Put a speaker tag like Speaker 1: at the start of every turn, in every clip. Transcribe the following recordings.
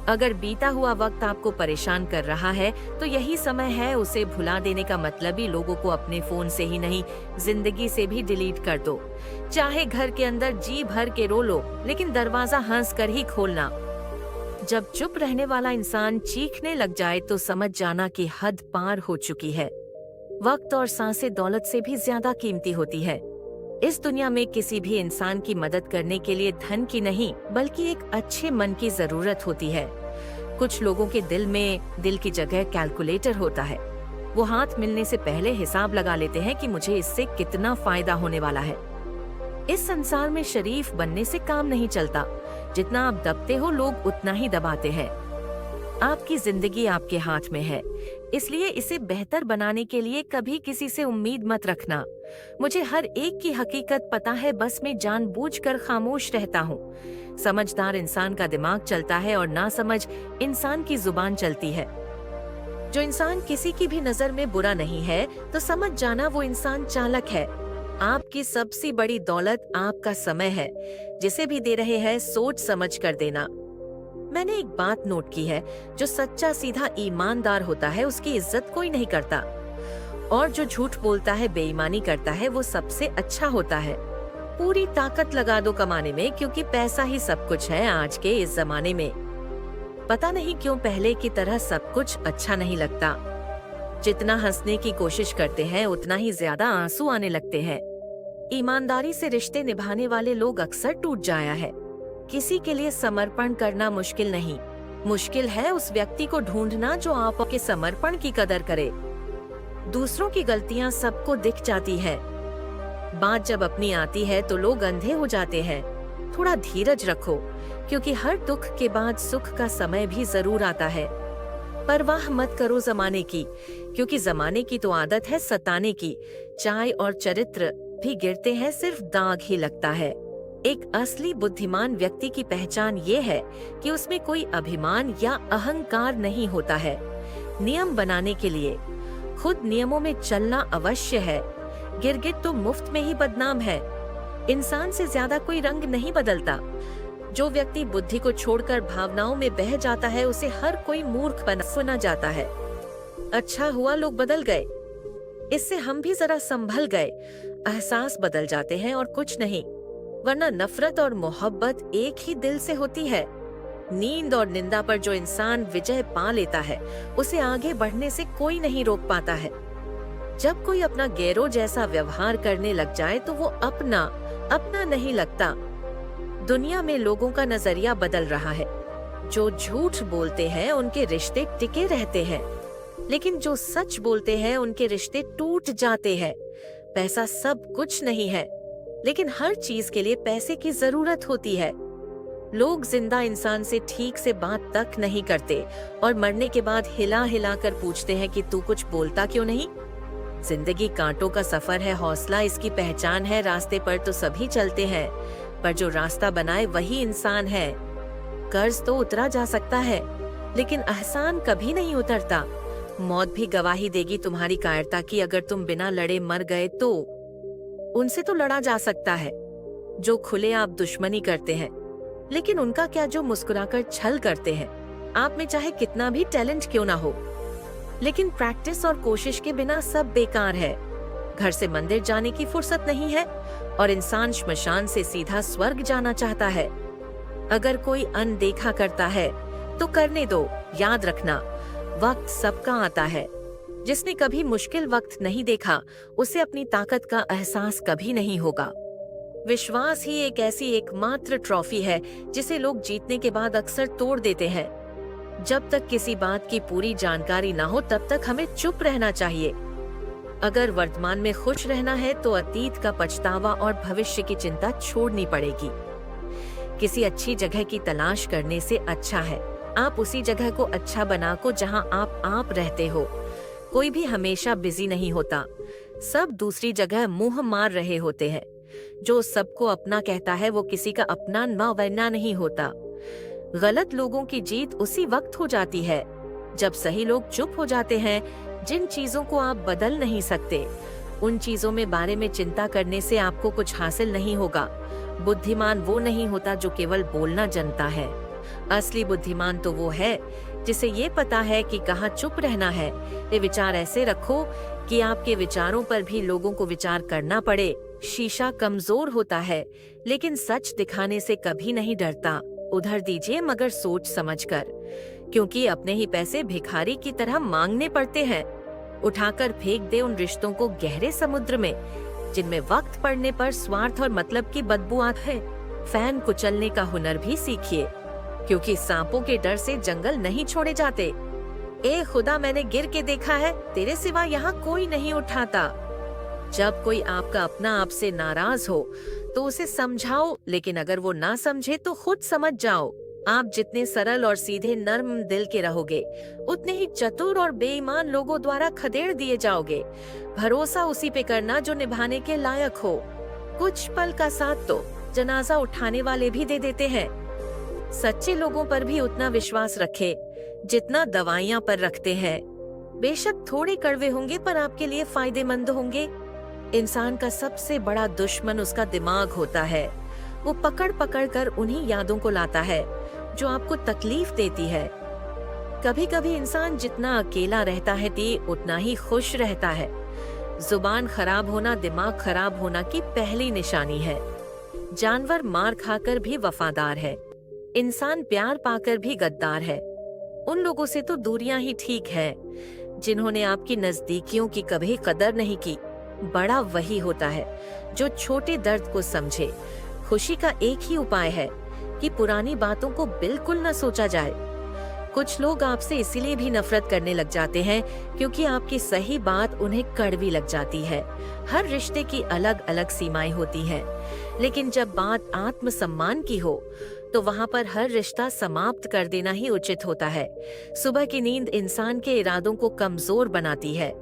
Speaker 1: अगर बीता हुआ वक्त आपको परेशान कर रहा है तो यही समय है उसे भुला देने का। मतलब ही लोगों को अपने फोन से ही नहीं, जिंदगी से भी डिलीट कर दो। चाहे घर के अंदर जी भर के रो लो, लेकिन दरवाजा हंस कर ही खोलना। जब चुप रहने वाला इंसान चीखने लग जाए तो समझ जाना कि हद पार हो चुकी है। वक्त और सांसें दौलत से भी ज्यादा कीमती होती है। इस दुनिया में किसी भी इंसान की मदद करने के लिए धन की नहीं, बल्कि एक अच्छे मन की जरूरत होती है। कुछ लोगों के दिल में दिल की जगह कैलकुलेटर होता है। वो हाथ मिलने से पहले हिसाब लगा लेते हैं कि मुझे इससे कितना फायदा होने वाला है। इस संसार में शरीफ बनने से काम नहीं चलता। जितना आप दबते हो, लोग उतना ही दबाते हैं। आपकी जिंदगी आपके हाथ में है, इसलिए इसे बेहतर बनाने के लिए कभी किसी से उम्मीद मत रखना। मुझे हर एक की हकीकत पता है, बस मैं जानबूझकर खामोश रहता हूँ। समझदार इंसान का दिमाग चलता है और नासमझ इंसान की जुबान चलती है। जो इंसान किसी की भी नजर में बुरा नहीं है तो समझ जाना वो इंसान चालाक है। आपकी सबसे बड़ी दौलत आपका समय है। जिसे भी दे रहे हैं सोच समझ कर देना। मैंने एक बात नोट की है, जो सच्चा सीधा ईमानदार होता है उसकी इज्जत कोई नहीं करता, और जो झूठ बोलता है, बेईमानी करता है, वो सबसे अच्छा होता है। पूरी ताकत लगा दो कमाने में, क्योंकि पैसा ही सब कुछ है आज के इस जमाने में। पता नहीं क्यों पहले की तरह सब कुछ अच्छा नहीं लगता। जितना हंसने की कोशिश करते हैं उतना ही ज्यादा आंसू आने लगते हैं। ईमानदारी से रिश्ते निभाने वाले लोग अक्सर टूट जाया है। किसी के लिए समर्पण करना मुश्किल नहीं, मुश्किल है उस व्यक्ति को ढूंढना जो आपके समर्पण की कदर करे। दूसरों की गलतियां सबको दिख जाती है। बात जब अपनी आती है तो लोग अंधे हो जाते हैं। थोड़ा धीरज रखो, क्योंकि हर दुख के बाद सुख का समय भी जरूर आता है। परवाह मत करो जमाने की, क्योंकि जमाने की तो आदत है सताने की। चाय और चरित्र भी गिरते हैं, सिर्फ दाग ही लगता है। एक असली बुद्धिमान व्यक्ति की पहचान ये है कि उसमें कोई अभिमान या अहंकार नहीं होता है। नियम बनाने के लिए खुद नियमों में चलना अवश्य है। गिरगिट तो मुफ्त में ही बदनाम है। इंसान से ज्यादा कोई रंग नहीं बदलता। जो व्यक्ति बुद्धि को छोड़कर भावनाओं में बह जाता है उसे हर कोई मूर्ख सुना जाता है। अच्छा हुआ लोग बदल गए, इससे हम भी जरा संभल गए। एहसास बदल जाते हैं और कुछ नहीं, वरना नफरत और मोहब्बत एक ही दिल से होती है। नींद और निंदा पर जो इंसान विजय पा लेता है उसे आगे बढ़ने से कोई नहीं रोक पाता है। जब कोई अपना गैरों जैसा व्यवहार करने लग जाए तो वो अपना नहीं लगता। दुनिया में लोगों का नजरिया बदल रहा है। जो झूठ बोलते हैं उनके रिश्ते टिके रहते हैं, लेकिन जो सच बोलते हैं उनके रिश्ते टूट जाते हैं। पैसा सब कुछ नहीं है, लेकिन हर चीज के लिए पैसे की जरूरत होती है। लोग जिंदा इंसान से ठीक से बात तक नहीं करते और मरने के बाद हिला हिला कर पूछते हैं कि तू कुछ बोलता क्यों नहीं। जिंदगी कांटों का सफर है, हौसला इसकी पहचान है। रास्ते पर तो सभी चलते हैं, पर जो रास्ता बनाए वही इंसान है। कर्ज तो उतरा जा सकता है, लेकिन एहसान कभी नहीं उतरता। मौत भी गवाही देगी तुम्हारी कायरता की। अगर तुम बिना लड़े मर गए तो उनसे तो लड़ा जा सकता है जो खुले आप दुश्मनी करते हैं, लेकिन उनका क्या जो मुस्कुराकर छल करते हैं। आप में चाहे कितना भी टैलेंट क्यों ना हो, लेकिन प्रैक्टिस और कोशिश के बिना सब बेकार है। घर से मंदिर जाने की फुर्सत नहीं है और इंसान श्मशान से सीधा स्वर्ग जाना चाहता है। अगर कोई अनदेखा करता है तो करने दो। याद रखना, वक्त सबका आता है। जिसने कभी मुश्किल वक्त नहीं देखा उसे अपनी ताकत का एहसास कभी नहीं होगा। विश्वास ही एक ऐसी एकमात्र ट्रॉफी है जिसे लोग जीतने के बाद अक्सर तोड़ देते हैं। जब तक किसी बात की पूरी जानकारी ना हो तब तक हमें चुप रहना चाहिए। अगर वर्तमान में खुश रहना है तो अतीत का पछतावा और भविष्य की चिंता छोड़नी पड़ेगी। किसी अच्छी जगह की तलाश करने से अच्छा है आप उसी जगह को अच्छा बना को जहां आप रहते हो। कोई भी हमेशा बिजी नहीं होता, सब दूसरी जगह मुंह मार रहे होते हैं। जो सबको अपना कहता है वो किसी का अपना वरना नहीं होता। गलत लोगों की जीत उसी वक्त हो जाती है जब सही लोग चुप हो जाते हैं। जिन चीजों को आप बदल नहीं सकते उन चीजों में बारे में चिंता करने से आपको कुछ हासिल नहीं होगा। बुद्धिमान वो नहीं होता जो केवल बोलना जानता है, असली बुद्धिमान तो वो है जिसे ये पता है कि कहाँ चुप रहना है। ये विचार ऐसे रखो कि आपके विचारों पर भी लोगों को विचार करना पड़े। शीशा कमजोर होता है लेकिन सच दिखाने से कभी नहीं डरता। उधर दीजिए मगर सोच समझकर, क्योंकि अपने ही पैसे भिखारी की तरह मांगने पड़ते हैं। उठाकर फेंक दे उन रिश्तों को गहरे समुद्र में जिनमें वक्त पड़ने पर स्वार्थ और मतलब की बदबू आती है। फैन कुचलने का हुनर भी सीखिए, क्योंकि सांपों के डर से जंगल नहीं छोड़े जाते। ए खुदा, मैंने गिर के देखा है, तेरे सिवा यहाँ कोई नहीं उठाता। जब कोई आपका अपना आपसे नाराज हो तो उसे समझाओ, लेकिन अगर वो ना समझे तो खुद समझ जाओ। आप जितने सरल और सीधे नर्म दिल के रहोगे, उतने ही चतुर और बेईमान लोगों द्वारा खदेड़ दिए जाओगे। भरोसा उसी पे करना जो निभाने के लायक हो। कुछ पल का साथ तो जनाजा उठाने वाले भी दे देते हैं। सच्चे लोगों पर भी उतना विश्वास रखे जितना दवाइयाँ पर रखते हैं। बेशक थोड़े कड़वे होंगे पर आपके लिए फायदेमंद होंगे। इंसान का सबसे बड़ा दुश्मन उसका दिमाग होता है। वो पकड़ पकड़ कर उन्हीं यादों को लाता है जो आपको तकलीफ देती है। कभी कभी इंसान जितना अकेला रहता है उतना ही खुश रहता है। जुबान खराब होना दिमाग खराब होना की पहली निशानी है। जानवर मार खाकर भी वफादार है, इंसान प्यार पाकर भी गद्दार है। उन लोगों से तो दूरियां ही ठीक है जिन्होंने आपकी नजदीकियों की कभी कदर नहीं की। बड़ा वही होता है जो छोटे दर्द को समझे। खुशी का एक ही उपाय है कि पुरानी बातों को बिल्कुल न सोचा जाए। कुछ लोग आपसे इसीलिए भी नफरत करने लग जाते हैं क्योंकि आपकी सही बात उन्हें कड़वी लग जाती है। हर रिश्ते की अलग अलग सीमाएं होती हैं, लेकिन जब बात आत्मसम्मान की हो तो वहाँ पर हर रिश्ता समाप्त कर देना ही उचित होता है। सुबह की नींद इंसान के इरादों को कमजोर बनाती है।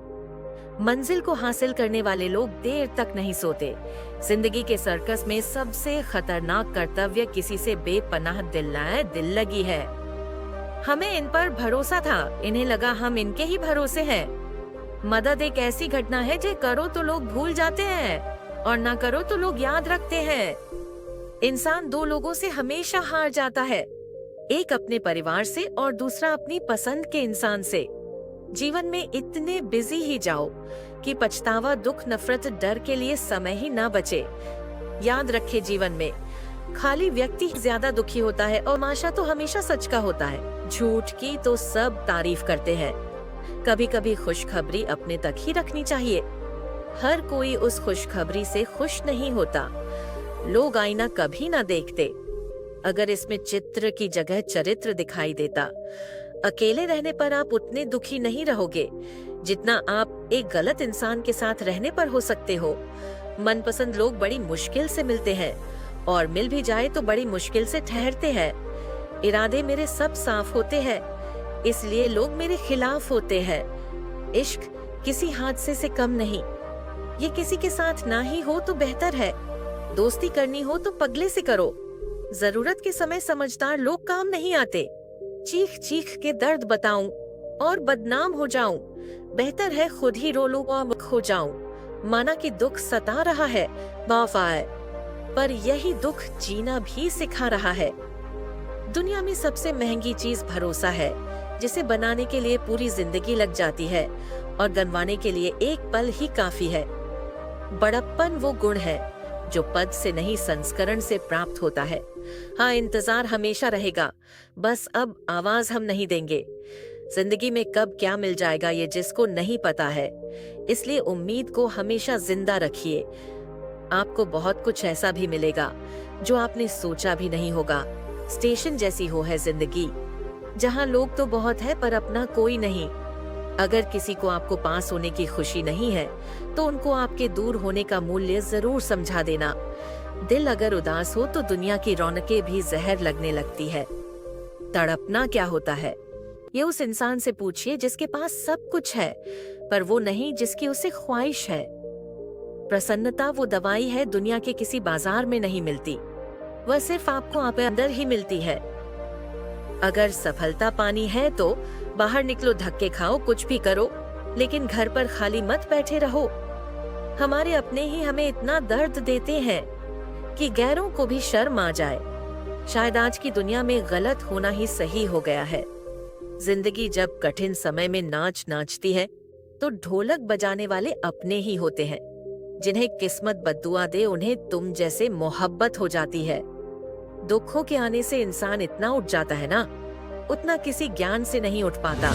Speaker 1: मंजिल को हासिल करने वाले लोग देर तक नहीं सोते। जिंदगी के सर्कस में सबसे खतरनाक कर्तव्य किसी से बेपनाह दिल लगी है। हमें इन पर भरोसा था, इन्हें लगा हम इनके ही भरोसे हैं। मदद एक ऐसी घटना है जो करो तो लोग भूल जाते हैं और ना करो तो लोग याद रखते हैं। इंसान दो लोगों से हमेशा हार जाता है, एक अपने परिवार से और दूसरा अपनी पसंद के इंसान से। जीवन में इतने बिजी ही जाओ कि पछतावा दुख नफरत डर के लिए समय ही ना बचे। याद रखे, जीवन में खाली व्यक्ति ज्यादा दुखी होता है और तमाशा तो हमेशा सच का होता है। झूठ की तो सब तारीफ करते हैं। कभी कभी खुशखबरी अपने तक ही रखनी चाहिए। हर कोई उस खुशखबरी से खुश नहीं होता। लोग आईना कभी ना देखते अगर इसमें चित्र की जगह चरित्र दिखाई देता। अकेले रहने पर आप उतने दुखी नहीं रहोगे जितना आप एक गलत इंसान के साथ रहने पर हो सकते हो। मनपसंद लोग बड़ी मुश्किल से मिलते हैं और मिल भी जाए तो बड़ी मुश्किल से ठहरते हैं। इरादे मेरे सब साफ होते हैं, इसलिए लोग मेरे खिलाफ होते हैं। इश्क किसी हादसे से कम नहीं, ये किसी के साथ ना ही हो तो बेहतर है। दोस्ती करनी हो तो पगले से करो। जरूरत के समय समझदार लोग काम नहीं आते। चीख चीख के दर्द बताऊं और बदनाम हो जाऊं, बेहतर है खुद ही रो लूं और खो जाऊं। माना कि दुख सता रहा है, माफ आए, पर यही दुख जीना भी सिखा रहा है। दुनिया में सबसे महंगी चीज भरोसा है, जिसे बनाने के लिए पूरी जिंदगी लग जाती है और गंवाने के लिए एक पल ही काफी है। बड़प्पन वो गुण है जो पद से नहीं संस्करण से प्राप्त होता है। हाँ, इंतजार हमेशा रहेगा, बस अब आवाज हम नहीं देंगे। जिंदगी में कब क्या मिल जाएगा ये जिसको नहीं पता है, इसलिए उम्मीद को हमेशा जिंदा रखिए। आपको बहुत कुछ ऐसा भी मिलेगा जो आपने सोचा भी नहीं होगा। स्टेशन जैसी हो है जिंदगी, जहाँ लोग तो बहुत है पर अपना कोई नहीं। अगर किसी को आपको पास होने की खुशी नहीं है तो उनको आपके दूर होने का मूल्य जरूर समझा देना। दिल अगर उदास हो तो दुनिया की रौनकें भी जहर लगने लगती है। तड़पना क्या होता है, ये उस इंसान से पूछिए जिसके पास सब कुछ है पर वो नहीं जिसकी उसे ख्वाहिश है। प्रसन्नता वो दवाई है दुनिया के किसी बाजार में नहीं मिलती, वह सिर्फ आपको आप अंदर ही मिलती है। अगर सफलता पानी है तो बाहर निकलो, धक्के खाओ, कुछ भी करो, लेकिन घर पर खाली मत बैठे रहो। हमारे अपने ही हमें इतना दर्द देते हैं कि गैरों को भी शर्म आ जाए। शायद आज की दुनिया में गलत होना ही सही हो गया है। जिंदगी जब कठिन समय में नाच नाचती है तो ढोलक बजाने वाले अपने ही होते हैं। जिन्हें किस्मत बद्दुआ दे उन्हें तुम जैसे मोहब्बत हो जाती है। दुखों के आने से इंसान इतना उठ जाता है ना, उतना किसी ज्ञान से नहीं उठ पाता।